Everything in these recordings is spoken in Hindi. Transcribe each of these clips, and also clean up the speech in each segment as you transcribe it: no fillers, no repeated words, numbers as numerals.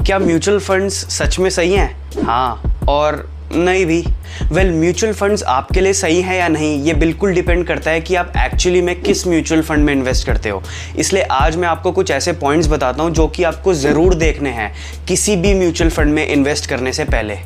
क्या म्यूचुअल फंड्स सच में सही हैं? हाँ और नहीं भी। म्यूचुअल फंड्स आपके लिए सही है या नहीं, ये बिल्कुल डिपेंड करता है कि आप एक्चुअली में किस म्यूचुअल फंड में इन्वेस्ट करते हो। इसलिए आज मैं आपको कुछ ऐसे पॉइंट्स बताता हूँ जो कि आपको ज़रूर देखने हैं किसी भी म्यूचुअल फंड में इन्वेस्ट करने से पहले।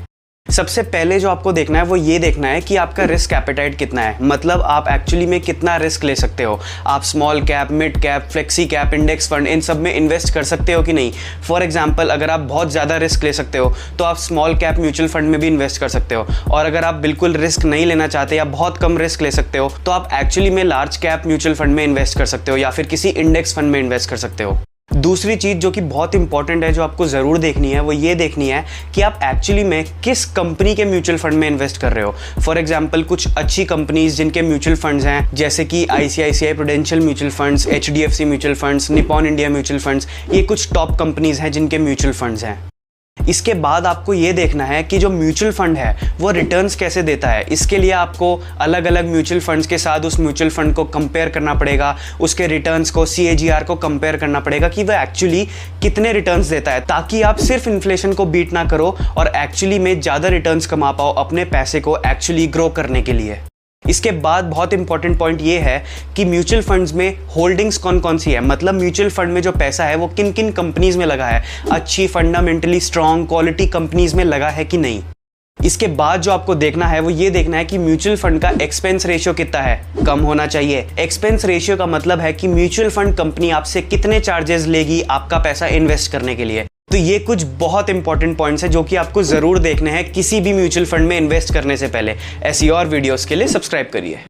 सबसे पहले जो आपको देखना है वो ये देखना है कि आपका रिस्क एपेटाइट कितना है, मतलब आप एक्चुअली में कितना रिस्क ले सकते हो। आप small cap, mid cap, flexi cap, index fund, इन सब में इन्वेस्ट कर सकते हो कि नहीं। फॉर एग्जांपल, अगर आप बहुत ज़्यादा रिस्क ले सकते हो तो आप स्मॉल कैप म्यूचुअल फंड में भी इन्वेस्ट कर सकते हो, और अगर आप बिल्कुल रिस्क नहीं लेना चाहते या बहुत कम रिस्क ले सकते हो तो आप एक्चुअली में लार्ज कैप म्यूचुअल फंड में इन्वेस्ट कर सकते हो या फिर किसी इंडेक्स फंड में इन्वेस्ट कर सकते हो। दूसरी चीज़ जो कि बहुत इंपॉर्टेंट है, जो आपको ज़रूर देखनी है, वो ये देखनी है कि आप एक्चुअली में किस कंपनी के म्यूचुअल फंड में इन्वेस्ट कर रहे हो। फॉर एग्जांपल, कुछ अच्छी कंपनीज जिनके म्यूचुअल फंड्स हैं, जैसे कि ICICI prudential mutual funds, HDFC mutual funds, Nippon India mutual funds, ये कुछ टॉप कंपनीज हैं जिनके म्यूचुअल फंड्स हैं। इसके बाद आपको ये देखना है कि जो म्यूचुअल फंड है वो रिटर्न्स कैसे देता है। इसके लिए आपको अलग अलग म्यूचुअल फंड्स के साथ उस म्यूचुअल फंड को कंपेयर करना पड़ेगा, उसके रिटर्न्स को, CAGR को कंपेयर करना पड़ेगा कि वह एक्चुअली कितने रिटर्न्स देता है, ताकि आप सिर्फ इन्फ्लेशन को बीट ना करो और एक्चुअली में ज़्यादा रिटर्न्स कमा पाओ अपने पैसे को एक्चुअली ग्रो करने के लिए। इसके बाद बहुत इंपॉर्टेंट पॉइंट ये है कि म्यूचुअल फंड्स में होल्डिंग्स कौन कौन सी है, मतलब म्यूचुअल फंड में जो पैसा है वो किन किन कंपनीज में लगा है, अच्छी फंडामेंटली स्ट्रॉन्ग क्वालिटी कंपनीज में लगा है कि नहीं। इसके बाद जो आपको देखना है वो ये देखना है कि म्यूचुअल फंड का एक्सपेंस रेशियो कितना है, कम होना चाहिए। एक्सपेंस रेशियो का मतलब है कि म्यूचुअल फंड कंपनी आपसे कितने चार्जेस लेगी आपका पैसा इन्वेस्ट करने के लिए। तो ये कुछ बहुत इंपॉर्टेंट पॉइंट्स हैं जो कि आपको ज़रूर देखने हैं किसी भी म्यूचुअल फंड में इन्वेस्ट करने से पहले। ऐसी और वीडियोस के लिए सब्सक्राइब करिए।